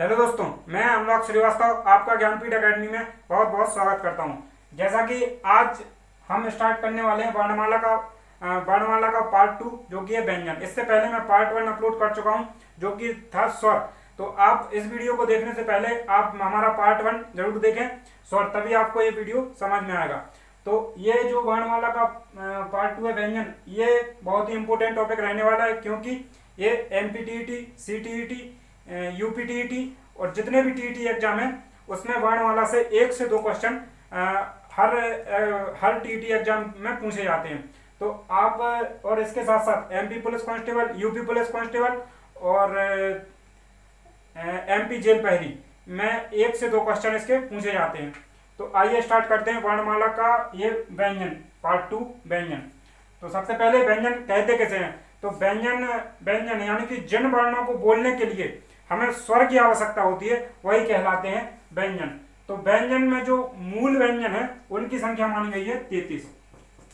Hello दोस्तों, मैं अनुराग श्रीवास्तव आपका ज्ञानपीठ एकेडमी में बहुत बहुत स्वागत करता हूं। जैसा कि आज हम स्टार्ट करने वाले हैं वर्णमाला का पार्ट 2 जो कि है व्यंजन। इससे पहले मैं पार्ट 1 अपलोड कर चुका हूं जो कि था स्वर। तो आप इस वीडियो को देखने से पहले आप हमारा पार्ट 1 जरूर देखें स्वर, तभी आपको ये वीडियो समझ में आएगा। तो ये जो वर्णमाला का पार्ट 2 है व्यंजन, ये बहुत ही इंपॉर्टेंट टॉपिक रहने वाला है, क्योंकि ये एमपीटीईटी, सीटीईटी, यूपीटीईटी और जितने भी टीईटी एग्जाम है उसमें वर्णमाला से 1 से 2 क्वेश्चन हर टीईटी एग्जाम में पूछे जाते हैं। तो आप और इसके साथ साथ MP police constable, UP police constable और एमपी जेल पहरी में 1 से 2 क्वेश्चन इसके पूछे जाते हैं। तो आइए स्टार्ट करते हैं वर्णमाला का ये व्यंजन पार्ट 2 व्यंजन। तो सबसे पहले व्यंजन कहते कैसे हैं? तो व्यंजन यानी कि जिन वर्णों को बोलने के लिए हमें स्वर की आवश्यकता होती है वही कहलाते हैं व्यंजन। तो व्यंजन में जो मूल व्यंजन है उनकी संख्या मानी गई है 33।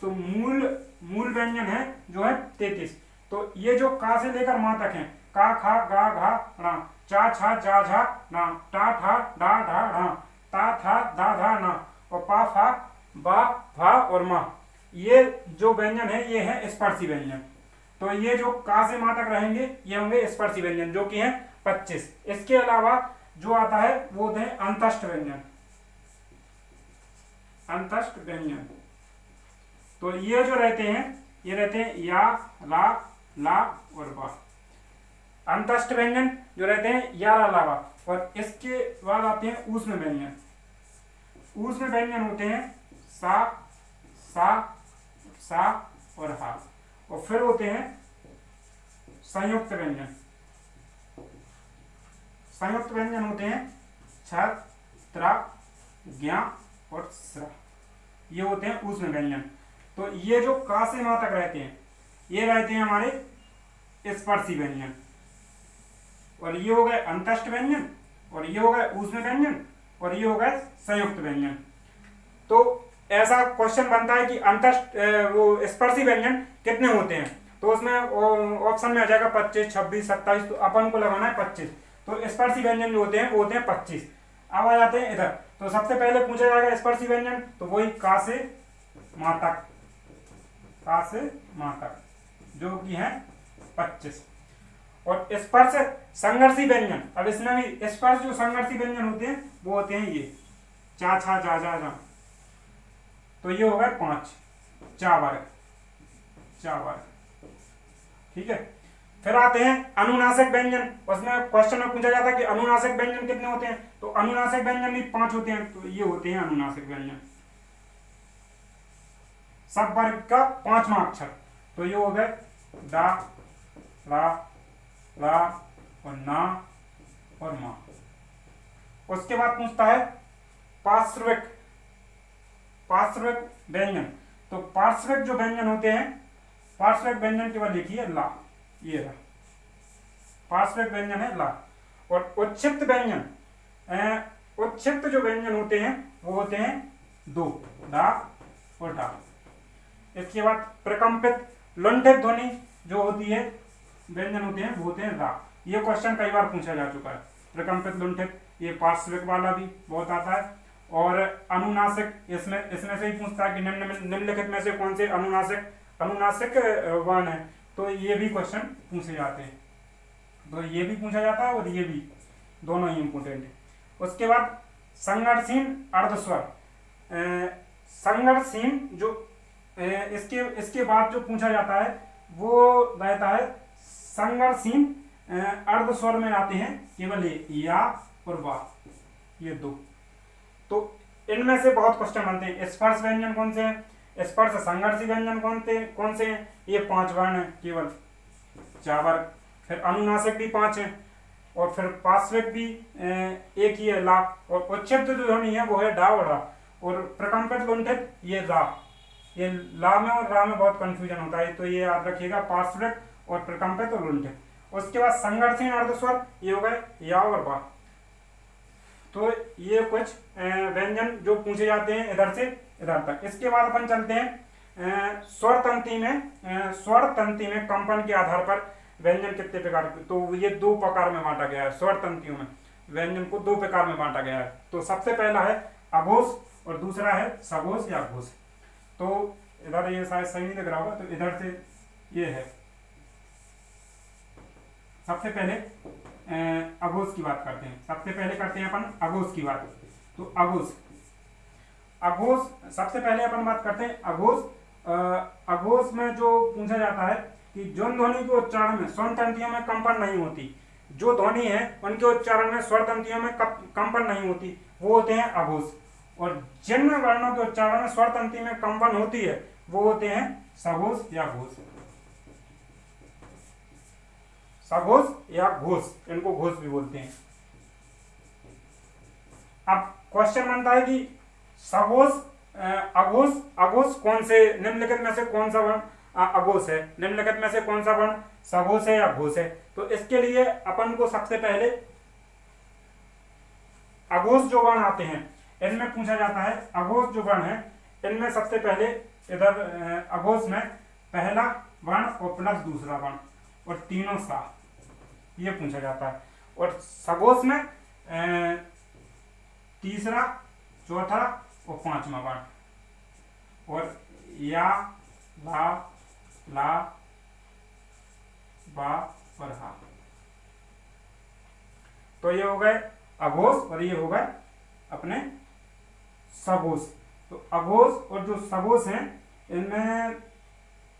तो मूल व्यंजन है जो है 33। तो ये जो का से लेकर मां तक है, का, खा, गा, घा, रा, चा, छा, जा, झा, ना, टा, ठा, डा, ढा, ढा, ता, था, दा, धा, ना, और पा, फा, बा, भा और मा, ये जो व्यंजन है ये है स्पर्शी व्यंजन। तो ये जो का से मां तक रहेंगे ये होंगे स्पर्शी व्यंजन जो कि है 25। इसके अलावा जो आता है वो होते हैं अंतस्थ व्यंजन। अंतस्थ व्यंजन तो ये जो रहते हैं ये रहते हैं या, ला, ला और वा। अंतस्थ व्यंजन जो रहते हैं या, ला, वा। और इसके बाद आते हैं ऊष्म व्यंजन। ऊष्म व्यंजन होते हैं सा, सा, सा और हा। और फिर होते हैं संयुक्त व्यंजन। संयुक्त व्यंजन होते हैं छ, त्रा, ज्ञा और स्रा। ये होते हैं ऊष्म व्यंजन। तो ये जो का से मां तक रहते हैं ये रहते हैं हमारे स्पर्शी व्यंजन। और ये हो गए अंतस्थ व्यंजन, और ये हो गए ऊष्म व्यंजन, और ये हो गए संयुक्त व्यंजन। तो ऐसा क्वेश्चन बनता है कि अंतस्थ वो स्पर्शी व्यंजन कितने होते हैं? तो उसमें ऑप्शन में आ जाएगा 25, 26, 27। तो अपन को लगाना है 25। तो स्पर्शी व्यंजन जो होते हैं वो होते हैं 25। अब आ जाते हैं इधर। तो सबसे पहले पूछा जाएगा स्पर्शी व्यंजन, तो वही का से मां तक, का से मां तक जो कि है 25। और स्पर्श संघर्षी व्यंजन, अब इसमें भी स्पर्श जो संघर्षी व्यंजन होते हैं वो होते हैं ये चा, छा, जा, जा, जा। तो ये हो गए 5 चा वर्ग, चा वर्ग। ठीक है। फिर आते हैं अनुनासिक व्यंजन। उसमें क्वेश्चन में पूछा जाता है कि अनुनासिक व्यंजन कितने होते हैं? तो अनुनासिक व्यंजन भी 5 होते हैं। तो ये होते हैं अनुनासिक व्यंजन, सब वर्ग का 5वां अक्षर। तो ये हो गए दा, रा, ला और ना और मा। उसके बाद पूछता है पार्श्विक व्यंजन। तो पार्श्विक जो व्यंजन होते हैं, पार्श्विक व्यंजन केवल लिखिए ला, ये रहा पार्श्विक व्यंजन है ला। और उच्छिष्ट व्यंजन, उच्छिष्ट जो व्यंजन होते हैं वो होते हैं 2, डा और डा। इसके बाद प्रकंपित लुंठित ध्वनि जो होती है व्यंजन होते हैं वो होते हैं रा। ये क्वेश्चन कई बार पूछा जा चुका है। प्रकंपित लुंठित ये पार्श्विक वाला भी बहुत आता है। और अनुनासिक इसमें से ही पूछता है कि निम्नलिखित में से कौन से अनुनासिक वर्ण है। तो ये भी क्वेश्चन पूछे जाते हैं। तो ये भी पूछा जाता है और ये भी, दोनों ही इंपोर्टेंट है। उसके बाद संघर्षहीन अर्धस्वर। संघर्षहीन जो इसके बाद जो पूछा जाता है वो रहता है संघर्षहीन अर्धस्वर में आते हैं केवल ये या और वा, ये 2। तो इनमें से बहुत क्वेश्चन बनते हैं। स्पर्श व्यंजन कौन से हैं? स्पर्श संघर्षी व्यंजन कौन से हैं? ये 5 वर्ण हैं केवल, चा वर्ग। फिर अनुनासिक भी 5 हैं, और फिर पार्श्विक भी 1 ही है ला। और उच्छिष्ट जो ध्वनि है वो है डा और रा। और प्रकंपित लुंठित ये रा। ये ला में और रा में बहुत कंफ्यूजन होता है, तो ये याद रखिएगा, पार्श्विक और प्रकंपित और लुंठित। उसके बाद संघर्षहीन अर्धस्वर ये हो गए या और बा। तो ये कुछ व्यंजन जो पूछे जाते हैं इधर से इधर तक। इसके बाद अपन चलते हैं स्वर तंती में कंपन के आधार पर व्यंजन कितने प्रकार के? तो ये 2 प्रकार में बांटा गया है स्वर तंतियों में। व्यंजन को दो प्रकार में बांटा गया है। तो सबसे पहला है अघोष और दूसरा है सघोष या घोष। तो इधर ये शायद सही नहीं लग रहा होगा, तो इधर से ये है। सबसे पहले अघोष की बात करते हैं। सबसे पहले करते हैं अपन अघोष की बात। तो अघोष अघोष सबसे पहले अपन बात करते हैं अघोष। अघोष में जो पूछा जाता है कि जो ध्वनि के उच्चारण में स्वर तंत्रियों में कंपन नहीं होती, जो ध्वनि है उनके उच्चारण में स्वर तंत्रियों में कंपन नहीं होती, वो होते हैं अघोष। और जिन वर्णों के उच्चारण में स्वर तंत्री में कंपन होती है वो होते हैं सघोष या घोष। सघोष या घोष, इनको घोष भी बोलते हैं। अब क्वेश्चन बनता है कि सघोष अघोष अघोष कौन से निम्नलिखित में से कौन सा वर्ण अघोष है, निम्नलिखित में से कौन सा वर्ण सघोष है या घोष है। तो इसके लिए अपन को सबसे पहले अघोष जो वर्ण आते हैं इनमें पूछा जाता है। अघोष जो वर्ण है इनमें सबसे पहले इधर अघोष में पहला वर्ण और प्लस दूसरा वर्ण और तीनों सा, ये पूछा जाता है। और सघोष में तीसरा, चौथा और पांचवा वर्ण, और या, ला, ला, बा और हा। तो ये हो गए अघोष और ये हो गए अपने सघोष। तो अघोष और जो सघोष हैं इनमें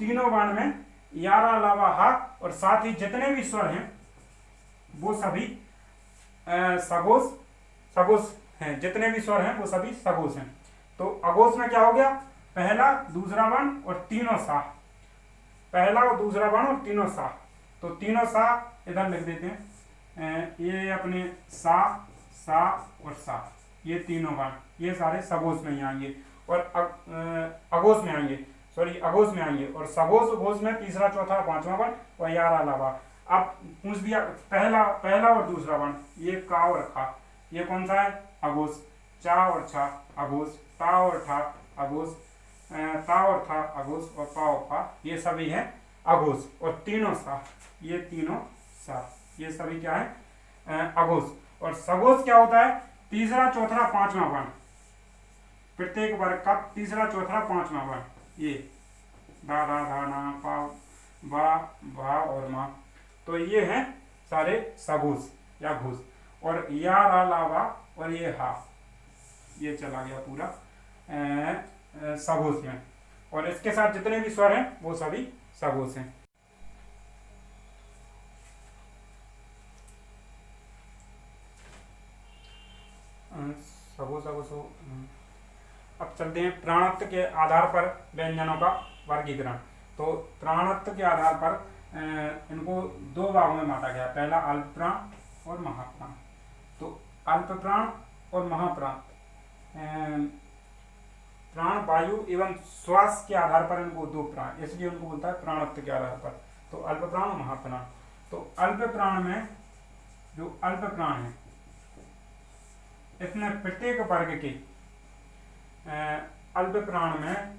तीनों वर्ण में यारा, लावा, हा और साथ ही जितने भी स्वर हैं वो सभी सघोष सघोष हैं। जितने भी स्वर हैं वो सभी सघोष हैं। तो अघोष में क्या हो गया, पहला दूसरा वर्ण और तीनों सा, पहला और दूसरा वर्ण और तीनों सा। तो तीनों सा इधर लिख देते हैं, ये अपने सा, सा और सा, ये तीनों वर्ण ये सारे सघोष में ही आएंगे और अघोष में आएंगे, सॉरी अघोष में आएंगे। और सघोष घोष में तीसरा, चौथा, पांचवा वर्ण और यारा, लावा। अब पूछ दिया पहला और दूसरा वर्ण, ये का और खा, ये कौन सा है अघोष। चा और छा अघोष, ता और ठा अघोष, ता और था अघोष और पा और फा, ये सभी है अघोष। और तीनों सा, ये तीनों सा, ये सभी क्या है अघोष। और सघोष क्या होता है, तीसरा, चौथा, पांचवा वर्ण, प्रत्येक वर्ग का तीसरा, चौथा, पांचवा वर्ण, ये दा, धा, धा, ना, पा, बा, भा और मा। तो ये हैं सारे सघोष या घोष। और या, रा, ला, वा और ये हा, ये चला गया पूरा सघोष में। और इसके साथ जितने भी स्वर हैं वो सभी सघोष हैं। सघोष सघोष। अब चलते हैं प्राणत्व के आधार पर व्यंजनों का वर्गीकरण। तो प्राणत्व के आधार पर इनको दो भागों में बांटा गया, पहला अल्प प्राण और महाप्राण। तो अल्प प्राण और महाप्राण, प्राण, वायु एवं श्वास के आधार पर इनको दो प्राण, इसलिए उनको बोलता है प्राणत्व के आधार पर। तो अल्प प्राण और महाप्राण। तो अल्प प्राण में जो अल्प प्राण है इसमें प्रत्येक वर्ग के अल्प प्राण में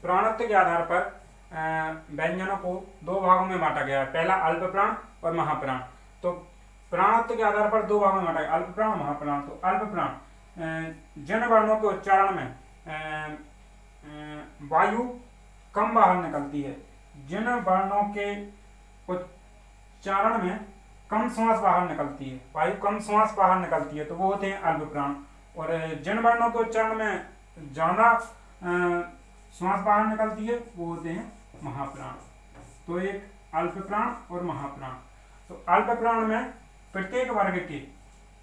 प्राणत्व के आधार पर व्यंजनों को दो भागों में बांटा गया है, पहला अल्प प्राण और महाप्राण। तो प्राणत्व के आधार पर दो भागों में बांटा गया, अल्प प्राण और महाप्राण। तो अल्प प्राण जिन वर्णों के उच्चारण में वायु कम बाहर निकलती है, जिन वर्णों के उच्चारण में कम श्वास बाहर निकलती है, वायु कम श्वास बाहर निकलती है, तो वो होते हैं अल्प प्राण। और जिन वर्णों के उच्चारण में ज्यादा श्वास बाहर निकलती है वो होते हैं महाप्राण। तो एक अल्प प्राण और महाप्राण। तो अल्प प्राण में प्रत्येक वर्ग के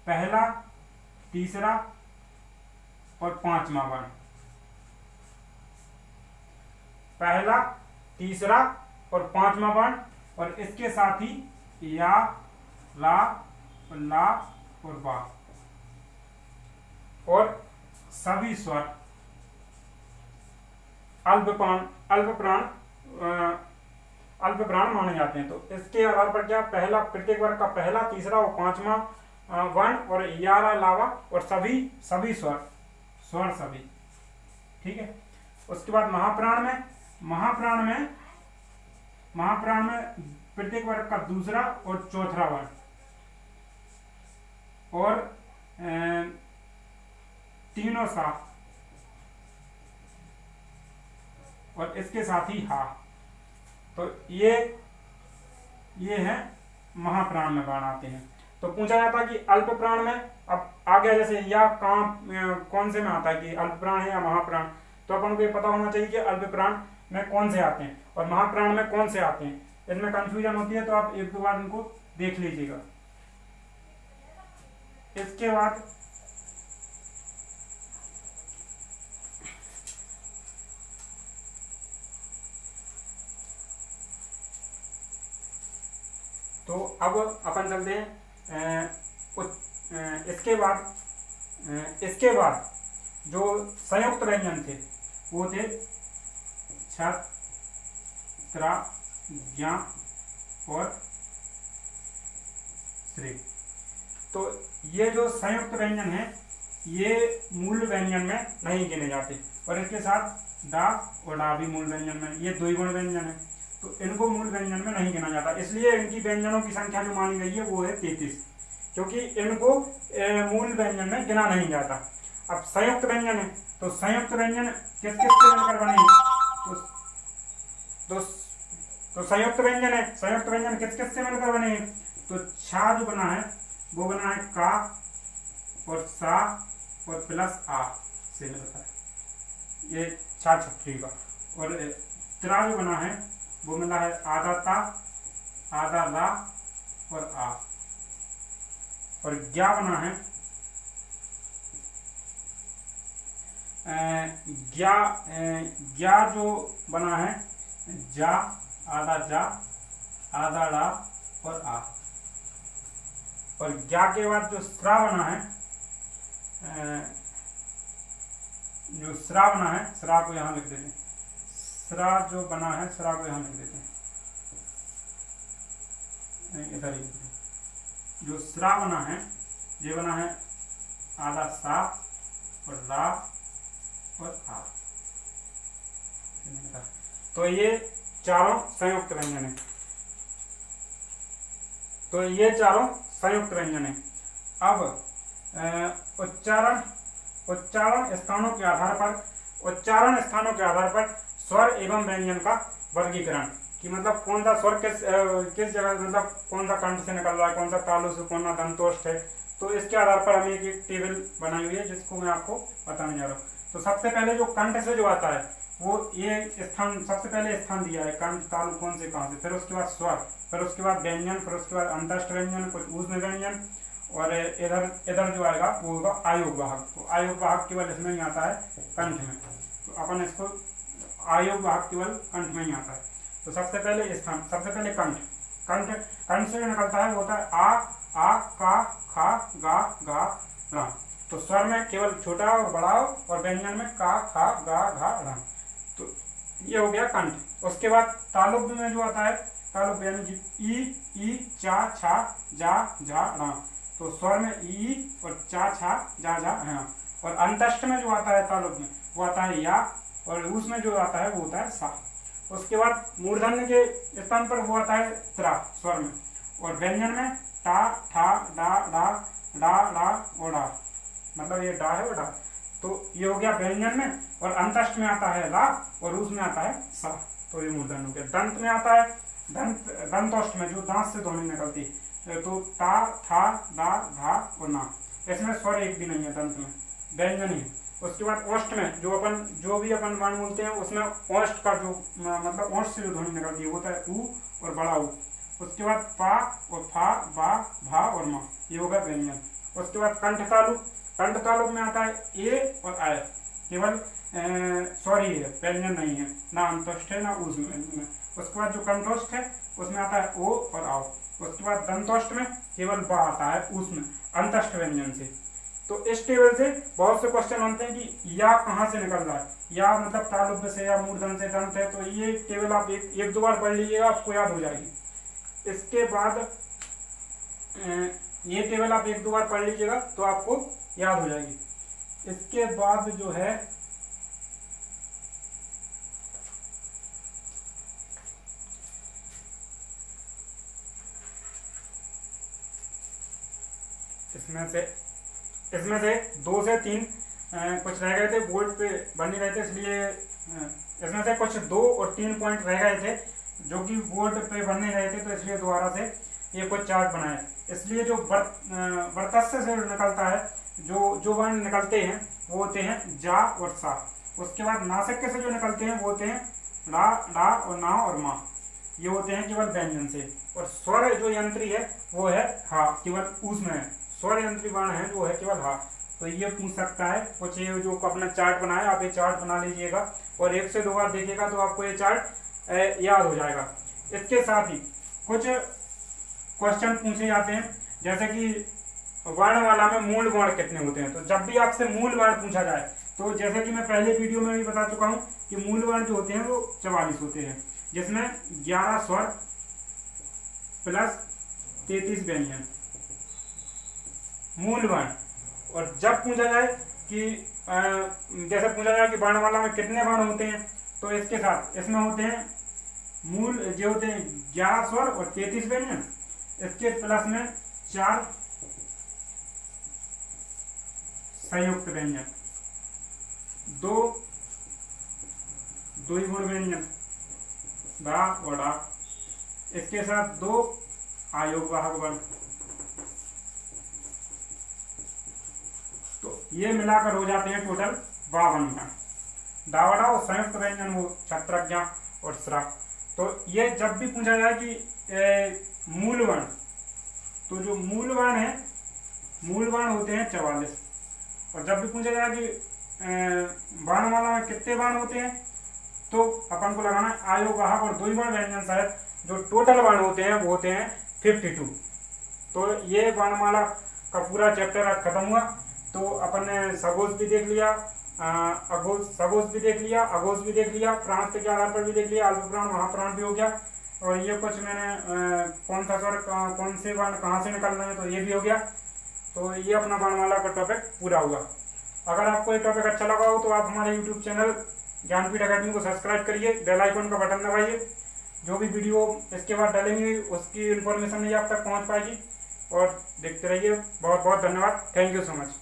पहला, तीसरा और पांचवा वर्ण, पहला, तीसरा और पांचवा वर्ण, और इसके साथ ही या, ला और बा, और सभी स्वर अल्प प्राण माने जाते हैं। तो इसके आधार पर क्या, पहला, प्रत्येक वर्ग का पहला, तीसरा और पांचवा वर्ण और यारा लावा और सभी सभी स्वर सभी। ठीक है। उसके बाद महाप्राण में प्रत्येक वर्ग का दूसरा और चौथा वर्ण और तीनों सा और इसके साथ ही हा। तो ये है महाप्राण में वर्ण आते हैं। तो पूछा जाता है कि अल्प प्राण में, अब आ गया जैसे या कौन से में आता है कि अल्प प्राण है या महाप्राण, तो अपन को ये पता होना चाहिए कि अल्प प्राण में कौन से आते हैं और महाप्राण में कौन से आते हैं। इसमें कंफ्यूजन होती है तो आप एक दो बार इनको देख लीजिएगा। इसके बाद तो अब अपन चलते हैं इसके बाद जो संयुक्त व्यंजन थे वो थे छ, त्र, ज्ञ और श्री। तो ये जो संयुक्त व्यंजन है ये मूल व्यंजन में नहीं गिने जाते और इसके साथ डा और डा भी मूल व्यंजन में, ये द्विगुण व्यंजन है तो इनको मूल व्यंजन में नहीं गिना जाता। इसलिए इनकी व्यंजनों की संख्या जो मानी गई है वो है 33, क्योंकि इनको मूल व्यंजन में गिना नहीं जाता। अब संयुक्त व्यंजन है तो संयुक्त व्यंजन किस किस से मिलकर बने हैं, तो संयुक्त व्यंजन है, संयुक्त व्यंजन किस किस से मिलकर बने हैं, तो छा जो बना है वो बना है का और सा और प्लस आ से मिलता है, ये छा छत्री का। और त्रा जो बना है वो मिला है आधा ता, आधा ला और आ। और ज्ञा बना है ज्ञा जो बना है जा, आधा जा, आधा ला और आ। और ज्ञा के बाद जो स्रा बना है, स्रा को यहां लिख देते हैं, स्रा जो बना है स्रा को यहां लिख देते हैं, इधर ही जो स्रा बना है ये बना है आधा सा और ला और आ। तो ये चारों संयुक्त व्यंजन है, तो ये चारों संयुक्त व्यंजन है। अब उच्चारण स्थानों के आधार पर स्वर एवं व्यंजन का वर्गीकरण, कि मतलब कौन सा स्वर किस जगह, मतलब कौन सा कंठ से निकल रहा है, कौन सा तालु से, कौन सा दंतोष्ठ है, तो इसके आधार पर हमें एक टेबल बनाई हुई है जिसको मैं आपको बताने जा रहा हूँ। तो सबसे पहले जो कंठ से जो आता है वो ये स्थान, सबसे पहले स्थान दिया है कंठ तालु कौन से कहाँ से, फिर उसके बाद स्वर, फिर उसके बाद व्यंजन, फिर उसके बाद अंतस्थ व्यंजन, कुछ ऊष्म व्यंजन, और इधर जो आएगा वो होगा आयोग वाहक। तो आयोग वाहक केवल इसमें ही आता है कंठ में, तो अपन इसको आयोग वाहक केवल कंठ में ही आता है। तो सबसे पहले कंठ से जो निकलता है वो होता है आ का खा गा घा रा। तो स्वर में केवल छोटा और बड़ा हो और व्यंजन में का खा गा घा रा। तो ये हो गया कंठ। उसके बाद तालुब में जो आता है, तालुब यानी कि ई चा छा जा झा रा। तो स्वर में ई और चा छा जा झा रा। और अंतस्थ में जो आता है तालुब में वो आता है या, और उसमें जो आता है वो होता है सा। उसके बाद मूर्धन्य के स्थान पर वो आता है त्रा स्वर में, और व्यंजन में टा ठा डा डा डा डा और डा, मतलब ये डा है और डा। तो ये हो गया व्यंजन में। और अंतस्थ में आता है ला और उसमें आता है सा। तो ये मूर्धन्य हो गया। दंत में आता है दंतोष्ठ में जो दांत से ध्वनि निकलती है, तो ता था दा धा और ना। इसमें स्वर एक भी नहीं है दंत में, व्यंजन ही। उसके बाद ओष्ठ में जो भी अपन वर्ण बोलते हैं उसमें ओष्ठ का जो मतलब ओष्ठ से जो ध्वनि निकलती है वो होता है ऊ और बड़ा ऊ। उसके बाद पा और फा बा भा और मा, ये होगा व्यंजन। उसके बाद कंठ तालुब में आता है ए और आय, केवल स्वर ही है, व्यंजन नहीं है, ना अंतोष्ठ है ना ऊष्म व्यंजन है। उसके बाद जो कंठोष्ठ है उसमें आता है ओ और आओ। उसके बाद दंतोष्ठ में केवल बा आता है ऊष्म अंतस्थ व्यंजन से। तो इस टेबल से बहुत से क्वेश्चन बनते हैं कि या कहाँ से निकल रहा है, या मतलब तालुब से या मूर्धन से दंत है। तो ये टेबल आप एक दो बार पढ़ लीजिएगा, आपको याद हो जाएगी। इसके बाद ये टेबल आप 1-2 बार पढ़ लीजिएगा तो आपको याद हो जाएगी। इसके बाद जो है इसमें से 2 से 3 कुछ रह गए थे, बोर्ड पे बन नहीं रहे थे, इसलिए इसमें से कुछ 2 और 3 पॉइंट रह गए थे जो कि बोर्ड पे बन नहीं रहे थे, तो इसलिए दोबारा से ये कुछ चार्ट बनाए। इसलिए जो वर्तस्य से निकलता है, जो वर्ण निकलते हैं वो होते हैं जा और सा। उसके बाद नासिक से जो निकलते हैं वो होते हैं ला, डा और ना और मा। ये होते हैं केवल व्यंजन से। और स्वर जो यंत्री है वो है हा, केवल उसमें है स्वर यंत्री वर्ण है जो है केवल हा। तो ये पूछ सकता है कुछ, ये जो अपना चार्ट बनाया आप ये चार्ट बना लीजिएगा और 1 से 2 बार देखिएगा तो आपको ये चार्ट याद हो जाएगा। इसके साथ ही कुछ क्वेश्चन पूछे जाते हैं, जैसे कि वर्णमाला में मूल वर्ण कितने होते हैं। तो जब भी आपसे मूल वर्ण पूछा जाए, तो जैसे कि मैं पहले वीडियो में भी बता चुका हूं कि मूल वर्ण जो होते हैं वो 44 होते हैं, जिसमें 11 स्वर प्लस 33 व्यंजन मूल वर्ण। और जब पूछा जाए कि जैसे पूछा जाए कि वर्णमाला में कितने वर्ण होते हैं, तो इसके साथ इसमें होते हैं मूल जो होते हैं 11 स्वर और 33 व्यंजन, इसके प्लस में 4 संयुक्त व्यंजन, 2 द्विगुण व्यंजन धा और डा, इसके साथ 2 आयोग वाहक वर्ण। तो ये मिलाकर हो जाते हैं टोटल 52 वर्ण। डावड़ा और संयुक्त व्यंजन वो छत्रज्ञा और श्रा। तो ये जब भी पूछा जाए कि मूल वर्ण, तो जो मूल वर्ण है, मूल वर्ण होते हैं 44। और जब भी पूछा जाए कि वर्णमाला में कितने वर्ण होते हैं, तो अपन को लगाना है आयोग वाहक और द्विगुण व्यंजन सहित जो टोटल वर्ण होते हैं वो होते हैं 52। तो ये वर्णमाला का पूरा चैप्टर आज खत्म हुआ। तो अपन ने सगोज भी देख लिया, सगोज भी देख लिया, अघोष भी देख लिया, प्रांत के आधार पर भी देख लिया, अल्पप्राण महाप्राण भी हो गया। और ये कुछ मैंने कौन सा स्वर कौन से वर्ण कहाँ से निकल रहे हैं, तो ये भी हो गया। तो ये अपना वर्णमाला का टॉपिक पूरा हुआ। अगर आपको ये टॉपिक अच्छा लगा हो तो आप हमारे यूट्यूब चैनल ज्ञानपीठ अकेडमी को सब्सक्राइब करिए, बेल आइकन का बटन दबाइए। जो भी वीडियो इसके बाद डालेंगे उसकी इन्फॉर्मेशन ही आप तक पहुँच पाएगी। और देखते रहिए। बहुत बहुत धन्यवाद। Thank you so much.